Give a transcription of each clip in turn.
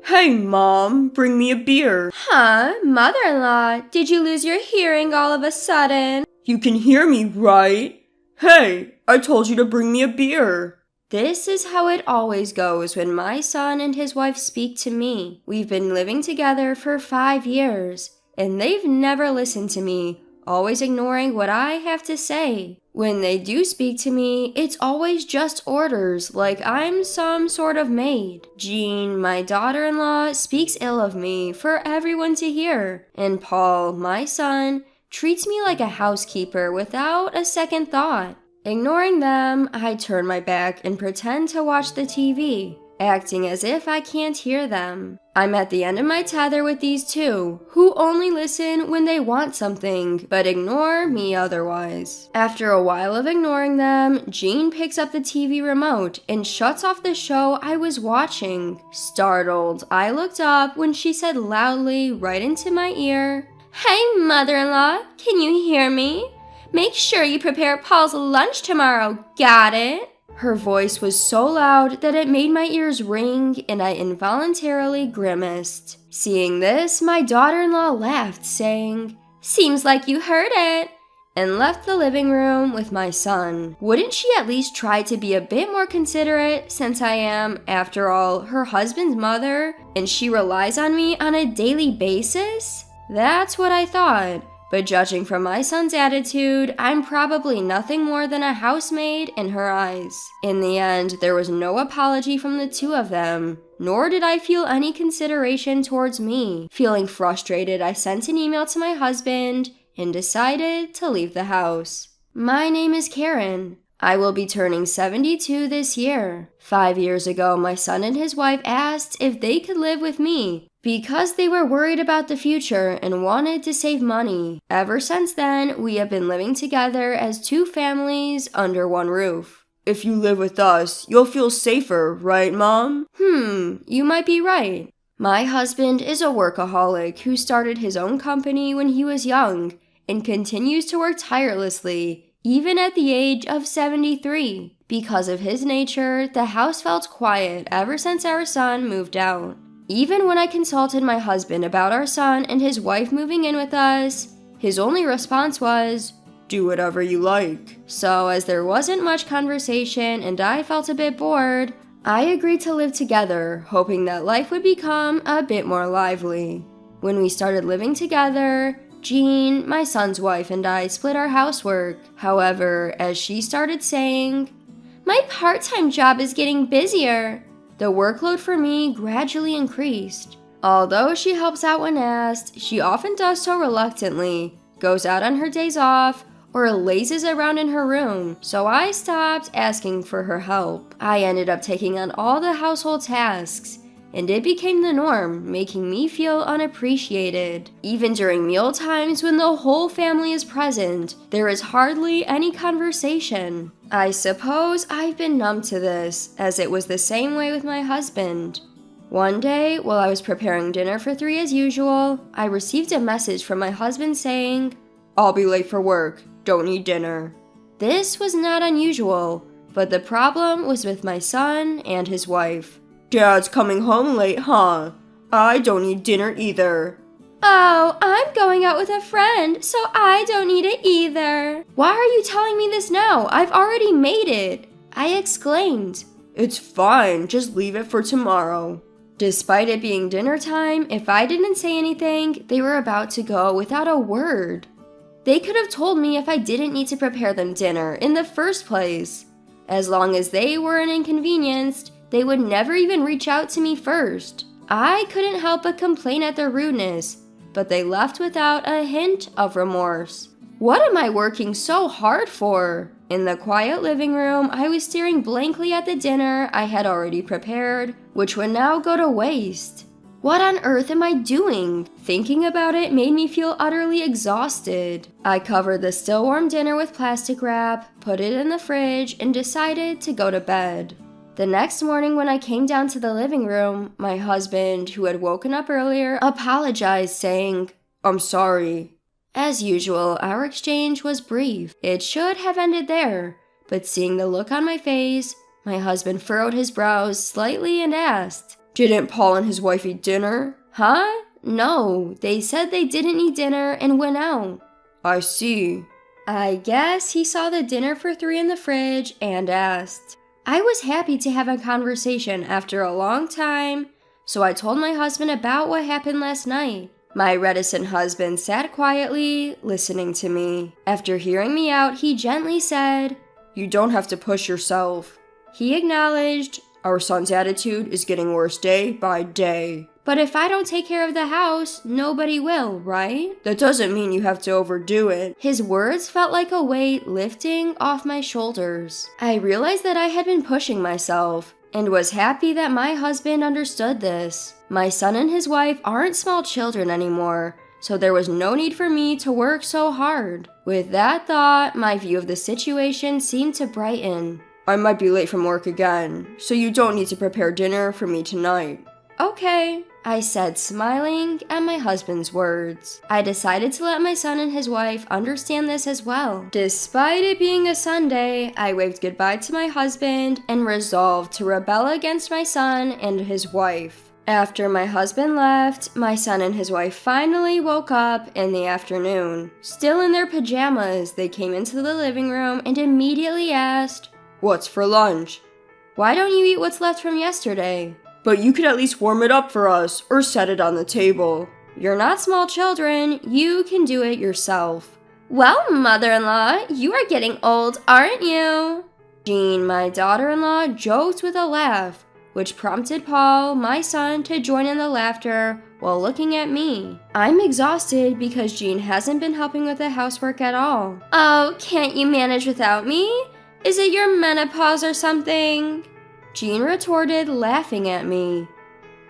Hey, Mom, bring me a beer. Huh? Mother-in-law, did you lose your hearing all of a sudden? You can hear me, right? Hey, I told you to bring me a beer. This is how it always goes when my son and his wife speak to me. We've been living together for 5 years, and they've never listened to me, always ignoring what I have to say. When they do speak to me, it's always just orders, like I'm some sort of maid. Jean, my daughter-in-law, speaks ill of me for everyone to hear, and Paul, my son, treats me like a housekeeper without a second thought. Ignoring them, I turn my back and pretend to watch the TV, acting as if I can't hear them. I'm at the end of my tether with these two, who only listen when they want something, but ignore me otherwise. After a while of ignoring them, Jean picks up the TV remote and shuts off the show I was watching. Startled, I looked up when she said loudly right into my ear, "Hey, mother-in-law, can you hear me? Make sure you prepare Paul's lunch tomorrow, got it?" Her voice was so loud that it made my ears ring and I involuntarily grimaced. Seeing this, my daughter-in-law laughed, saying, "Seems like you heard it," and left the living room with my son. Wouldn't she at least try to be a bit more considerate, since I am, after all, her husband's mother, and she relies on me on a daily basis? That's what I thought. But judging from my son's attitude, I'm probably nothing more than a housemaid in her eyes. In the end, there was no apology from the two of them, nor did I feel any consideration towards me. Feeling frustrated, I sent an email to my husband and decided to leave the house. My name is Karen. I will be turning 72 this year. 5 years ago, my son and his wife asked if they could live with me, because they were worried about the future and wanted to save money. Ever since then, we have been living together as two families under one roof. If you live with us, you'll feel safer, right, Mom? You might be right. My husband is a workaholic who started his own company when he was young and continues to work tirelessly, even at the age of 73. Because of his nature, the house felt quiet ever since our son moved out. Even when I consulted my husband about our son and his wife moving in with us, his only response was, "Do whatever you like." So as there wasn't much conversation and I felt a bit bored, I agreed to live together, hoping that life would become a bit more lively. When we started living together, Jean, my son's wife, and I split our housework. However, as she started saying, "My part-time job is getting busier," the workload for me gradually increased. Although she helps out when asked, she often does so reluctantly, goes out on her days off, or lazes around in her room, so I stopped asking for her help. I ended up taking on all the household tasks, and it became the norm, making me feel unappreciated. Even during meal times when the whole family is present, there is hardly any conversation. I suppose I've been numb to this, as it was the same way with my husband. One day, while I was preparing dinner for 3 as usual, I received a message from my husband saying, "I'll be late for work. Don't eat dinner." This was not unusual, but the problem was with my son and his wife. "Dad's coming home late, huh? I don't eat dinner either." "Oh, I'm going out with a friend, so I don't eat it either." "Why are you telling me this now? I've already made it," I exclaimed. "It's fine, just leave it for tomorrow." Despite it being dinner time, if I didn't say anything, they were about to go without a word. They could have told me if I didn't need to prepare them dinner in the first place. As long as they weren't inconvenienced, they would never even reach out to me first. I couldn't help but complain at their rudeness, but they left without a hint of remorse. What am I working so hard for? In the quiet living room, I was staring blankly at the dinner I had already prepared, which would now go to waste. What on earth am I doing? Thinking about it made me feel utterly exhausted. I covered the still warm dinner with plastic wrap, put it in the fridge, and decided to go to bed. The next morning when I came down to the living room, my husband, who had woken up earlier, apologized, saying, "I'm sorry." As usual, our exchange was brief. It should have ended there, but seeing the look on my face, my husband furrowed his brows slightly and asked, Didn't Paul and his wife eat dinner? Huh? No, they said they didn't eat dinner and went out. I see. I guess he saw the dinner for 3 in the fridge and asked. I was happy to have a conversation after a long time, so I told my husband about what happened last night. My reticent husband sat quietly, listening to me. After hearing me out, he gently said, You don't have to push yourself. He acknowledged, Our son's attitude is getting worse day by day. But if I don't take care of the house, nobody will, right? That doesn't mean you have to overdo it. His words felt like a weight lifting off my shoulders. I realized that I had been pushing myself, and was happy that my husband understood this. My son and his wife aren't small children anymore, so there was no need for me to work so hard. With that thought, my view of the situation seemed to brighten. I might be late from work again, so you don't need to prepare dinner for me tonight. Okay, I said, smiling at my husband's words. I decided to let my son and his wife understand this as well. Despite it being a Sunday, I waved goodbye to my husband and resolved to rebel against my son and his wife. After my husband left, my son and his wife finally woke up in the afternoon. Still in their pajamas, they came into the living room and immediately asked, What's for lunch? Why don't you eat what's left from yesterday? But you could at least warm it up for us, or set it on the table. You're not small children, you can do it yourself. Well, mother-in-law, you are getting old, aren't you? Jean, my daughter-in-law, joked with a laugh, which prompted Paul, my son, to join in the laughter while looking at me. I'm exhausted because Jean hasn't been helping with the housework at all. Oh, can't you manage without me? Is it your menopause or something? Jean retorted, laughing at me.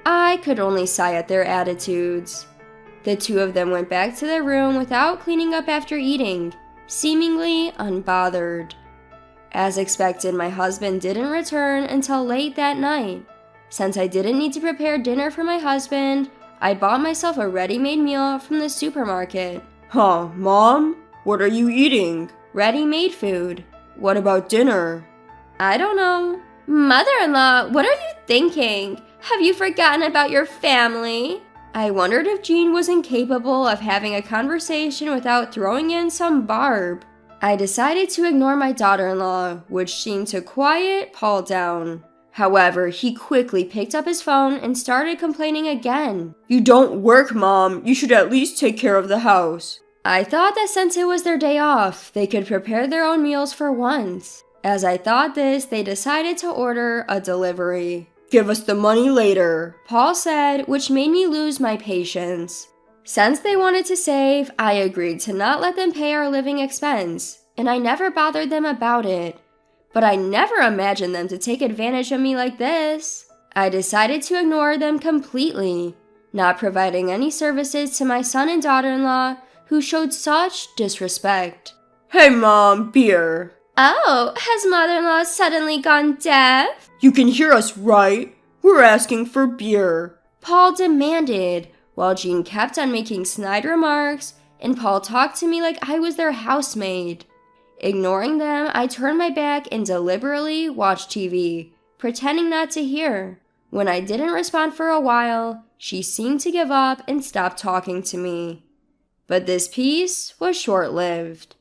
I could only sigh at their attitudes. The two of them went back to their room without cleaning up after eating, seemingly unbothered. As expected, my husband didn't return until late that night. Since I didn't need to prepare dinner for my husband, I bought myself a ready-made meal from the supermarket. Huh, Mom? What are you eating? Ready-made food. What about dinner? I don't know. Mother-in-law, what are you thinking? Have you forgotten about your family? I wondered if Jean was incapable of having a conversation without throwing in some barb. I decided to ignore my daughter-in-law, which seemed to quiet Paul down. However, he quickly picked up his phone and started complaining again. You don't work, Mom. You should at least take care of the house. I thought that since it was their day off, they could prepare their own meals for once. As I thought this, they decided to order a delivery. Give us the money later, Paul said, which made me lose my patience. Since they wanted to save, I agreed to not let them pay our living expense, and I never bothered them about it. But I never imagined them to take advantage of me like this. I decided to ignore them completely, not providing any services to my son and daughter-in-law who showed such disrespect. Hey, Mom, beer. Oh, has mother-in-law suddenly gone deaf? You can hear us, right? We're asking for beer, Paul demanded, while Jean kept on making snide remarks, and Paul talked to me like I was their housemaid. Ignoring them, I turned my back and deliberately watched TV, pretending not to hear. When I didn't respond for a while, she seemed to give up and stop talking to me. But this peace was short-lived.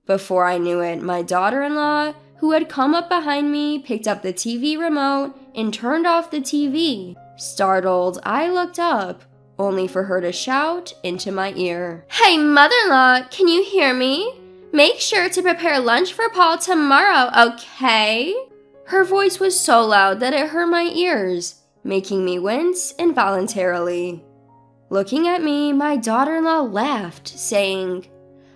Before I knew it, my daughter-in-law, who had come up behind me, picked up the TV remote and turned off the TV. Startled, I looked up, only for her to shout into my ear. Hey, mother-in-law, can you hear me? Make sure to prepare lunch for Paul tomorrow, okay? Her voice was so loud that it hurt my ears, making me wince involuntarily. Looking at me, my daughter-in-law laughed, saying,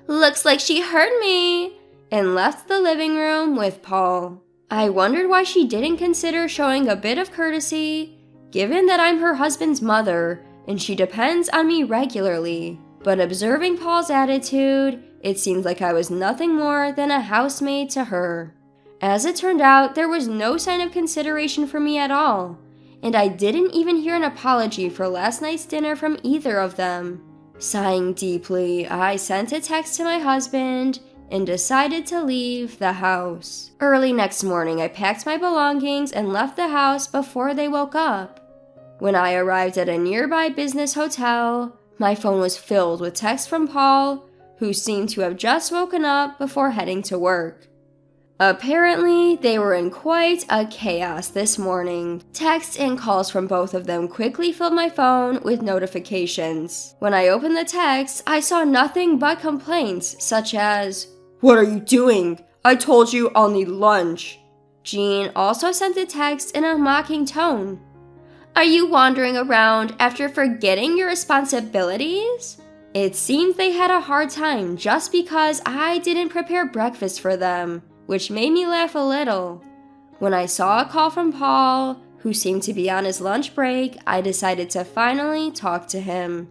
Looks like she heard me, and left the living room with Paul. I wondered why she didn't consider showing a bit of courtesy, given that I'm her husband's mother and she depends on me regularly. But observing Paul's attitude, it seemed like I was nothing more than a housemaid to her. As it turned out, there was no sign of consideration for me at all, and I didn't even hear an apology for last night's dinner from either of them. Sighing deeply, I sent a text to my husband and decided to leave the house. Early next morning, I packed my belongings and left the house before they woke up. When I arrived at a nearby business hotel, my phone was filled with texts from Paul, who seemed to have just woken up before heading to work. Apparently, they were in quite a chaos this morning. Texts and calls from both of them quickly filled my phone with notifications. When I opened the text, I saw nothing but complaints, such as, "What are you doing? I told you I'll need lunch." Jean also sent a text in a mocking tone. "Are you wandering around after forgetting your responsibilities?" It seems they had a hard time just because I didn't prepare breakfast for them, which made me laugh a little. When I saw a call from Paul, who seemed to be on his lunch break, I decided to finally talk to him.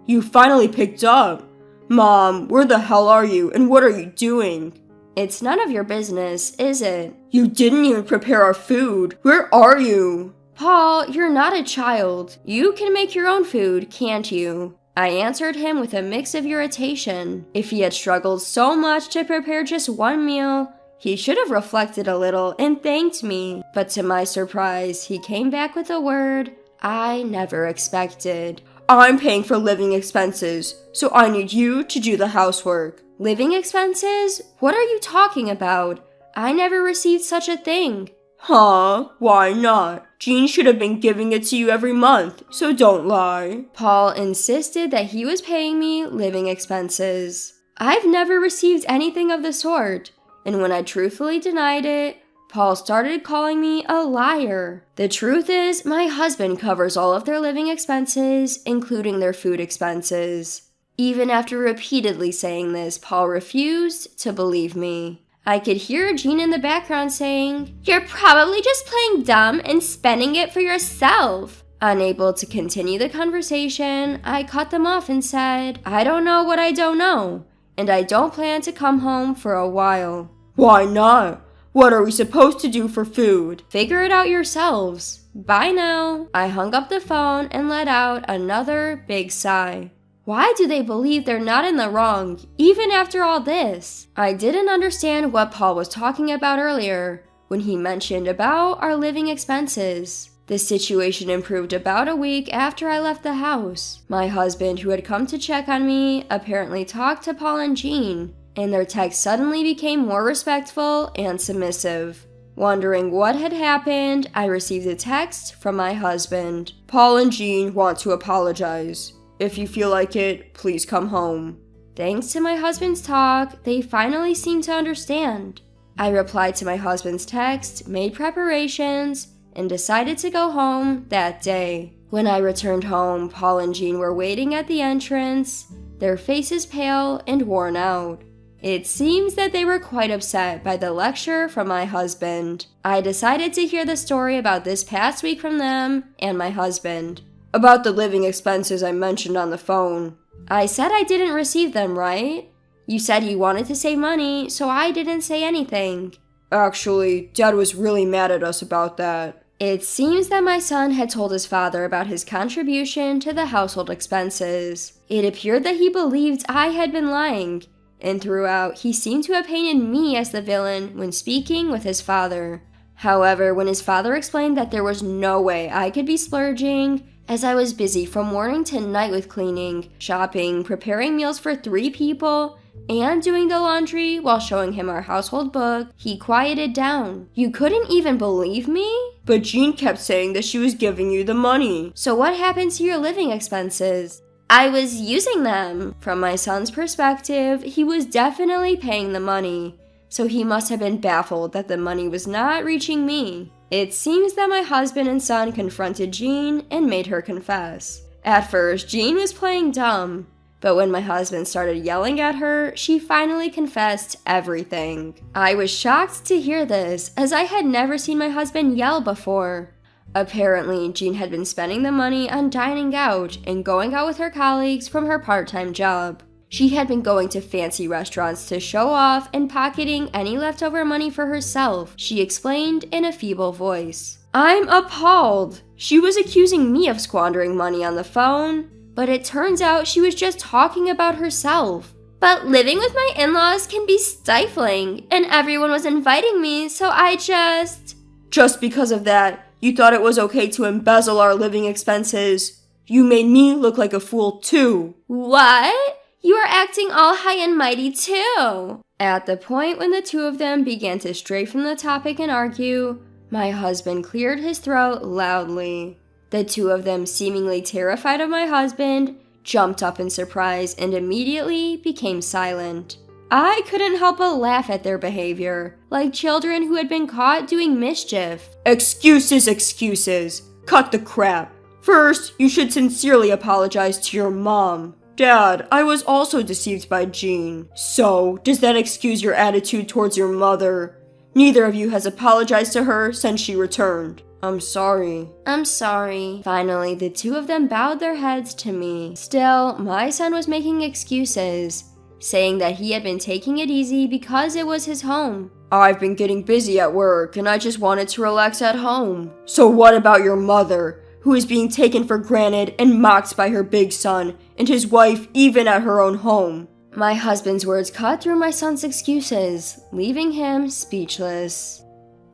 "You finally picked up. Mom, where the hell are you and what are you doing?" "It's none of your business, is it?" "You didn't even prepare our food. Where are you?" "Paul, you're not a child. You can make your own food, can't you?" I answered him with a mix of irritation. If he had struggled so much to prepare just one meal, he should have reflected a little and thanked me. But to my surprise, he came back with a word I never expected. "I'm paying for living expenses, so I need you to do the housework." "Living expenses? What are you talking about? I never received such a thing." "Huh? Why not? Jean should have been giving it to you every month, so don't lie." Paul insisted that he was paying me living expenses. I've never received anything of the sort, and when I truthfully denied it, Paul started calling me a liar. The truth is, my husband covers all of their living expenses, including their food expenses. Even after repeatedly saying this, Paul refused to believe me. I could hear Jean in the background saying, "You're probably just playing dumb and spending it for yourself." Unable to continue the conversation, I cut them off and said, "I don't know what I don't know, and I don't plan to come home for a while." "Why not? What are we supposed to do for food?" "Figure it out yourselves. Bye now." I hung up the phone and let out another big sigh. Why do they believe they're not in the wrong, even after all this? I didn't understand what Paul was talking about earlier when he mentioned about our living expenses. The situation improved about a week after I left the house. My husband, who had come to check on me, apparently talked to Paul and Jean, and their text suddenly became more respectful and submissive. Wondering what had happened, I received a text from my husband. "Paul and Jean want to apologize. If you feel like it, please come home." Thanks to my husband's talk, they finally seemed to understand. I replied to my husband's text, made preparations, and decided to go home that day. When I returned home, Paul and Jean were waiting at the entrance, their faces pale and worn out. It seems that they were quite upset by the lecture from my husband. I decided to hear the story about this past week from them and my husband. "About the living expenses I mentioned on the phone." "I said I didn't receive them, right? You said you wanted to save money, so I didn't say anything." "Actually, Dad was really mad at us about that." It seems that my son had told his father about his contribution to the household expenses. It appeared that he believed I had been lying, and throughout he seemed to have painted me as the villain when speaking with his father. However, when his father explained that there was no way I could be splurging, as I was busy from morning to night with cleaning, shopping, preparing meals for 3 people, and doing the laundry while showing him our household book, he quieted down. "You couldn't even believe me?" "But Jean kept saying that she was giving you the money." "So what happened to your living expenses?" "I was using them." From my son's perspective, he was definitely paying the money, so he must have been baffled that the money was not reaching me. It seems that my husband and son confronted Jean and made her confess. At first, Jean was playing dumb, but when my husband started yelling at her, she finally confessed everything. I was shocked to hear this, as I had never seen my husband yell before. Apparently, Jean had been spending the money on dining out and going out with her colleagues from her part-time job. She had been going to fancy restaurants to show off and pocketing any leftover money for herself, she explained in a feeble voice. I'm appalled. She was accusing me of squandering money on the phone, but it turns out she was just talking about herself. But living with my in-laws can be stifling, and everyone was inviting me, so I just... Just because of that, You thought it was okay to embezzle our living expenses. You made me look like a fool too. What? You are acting all high and mighty too. At the point when the two of them began to stray from the topic and argue, my husband cleared his throat loudly. The two of them, seemingly terrified of my husband, jumped up in surprise and immediately became silent. I couldn't help but laugh at their behavior, like children who had been caught doing mischief. Excuses, excuses. Cut the crap. First, you should sincerely apologize to your mom. Dad, I was also deceived by Jean. So, does that excuse your attitude towards your mother? Neither of you has apologized to her since she returned. I'm sorry. I'm sorry. Finally, the two of them bowed their heads to me. Still, my son was making excuses, saying that he had been taking it easy because it was his home. I've been getting busy at work and I just wanted to relax at home. So what about your mother, who is being taken for granted and mocked by her big son and his wife even at her own home? My husband's words cut through my son's excuses, leaving him speechless.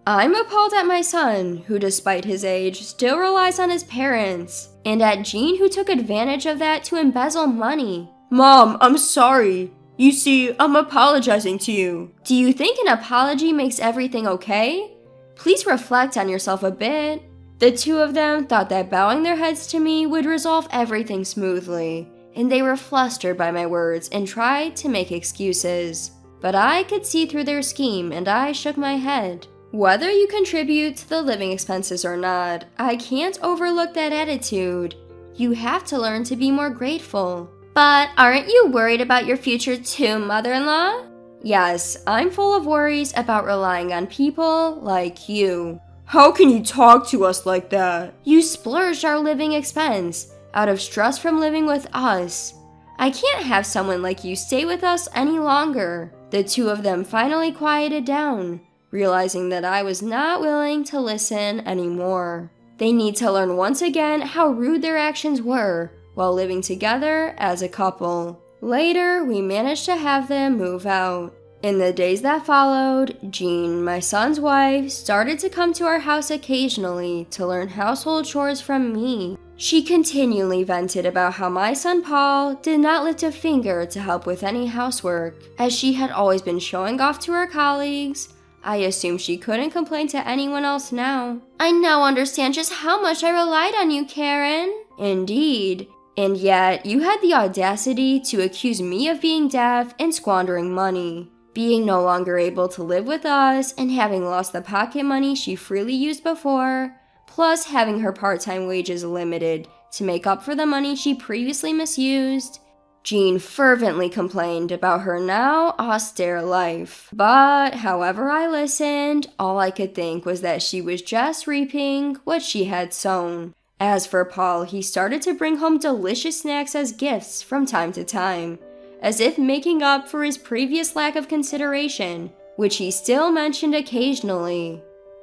I'm appalled at my son, who despite his age, still relies on his parents, and at Jean, who took advantage of that to embezzle money. Mom, I'm sorry. You see, I'm apologizing to you. Do you think an apology makes everything okay? Please reflect on yourself a bit. The two of them thought that bowing their heads to me would resolve everything smoothly, and they were flustered by my words and tried to make excuses. But I could see through their scheme and I shook my head. Whether you contribute to the living expenses or not, I can't overlook that attitude. You have to learn to be more grateful. But aren't you worried about your future too, mother-in-law? Yes, I'm full of worries about relying on people like you. How can you talk to us like that? You splurged our living expense out of stress from living with us. I can't have someone like you stay with us any longer. The two of them finally quieted down, realizing that I was not willing to listen anymore. They need to learn once again how rude their actions were while living together as a couple. Later, we managed to have them move out. In the days that followed, Jean, my son's wife, started to come to our house occasionally to learn household chores from me. She continually vented about how my son Paul did not lift a finger to help with any housework. As she had always been showing off to her colleagues, I assumed she couldn't complain to anyone else now. I now understand just how much I relied on you, Karen. Indeed. And yet, you had the audacity to accuse me of being deaf and squandering money. Being no longer able to live with us and having lost the pocket money she freely used before, plus having her part-time wages limited to make up for the money she previously misused, Jean fervently complained about her now austere life. But however I listened, all I could think was that she was just reaping what she had sown. As for Paul, he started to bring home delicious snacks as gifts from time to time, as if making up for his previous lack of consideration, which he still mentioned occasionally.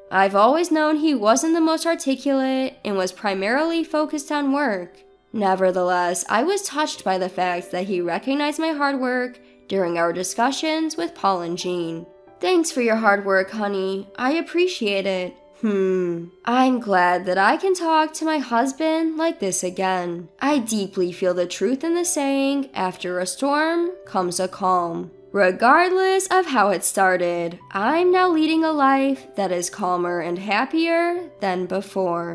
I've always known he wasn't the most articulate and was primarily focused on work. Nevertheless, I was touched by the fact that he recognized my hard work during our discussions with Paul and Jean. Thanks for your hard work, honey. I appreciate it. I'm glad that I can talk to my husband like this again. I deeply feel the truth in the saying, after a storm comes a calm. Regardless of how it started, I'm now leading a life that is calmer and happier than before.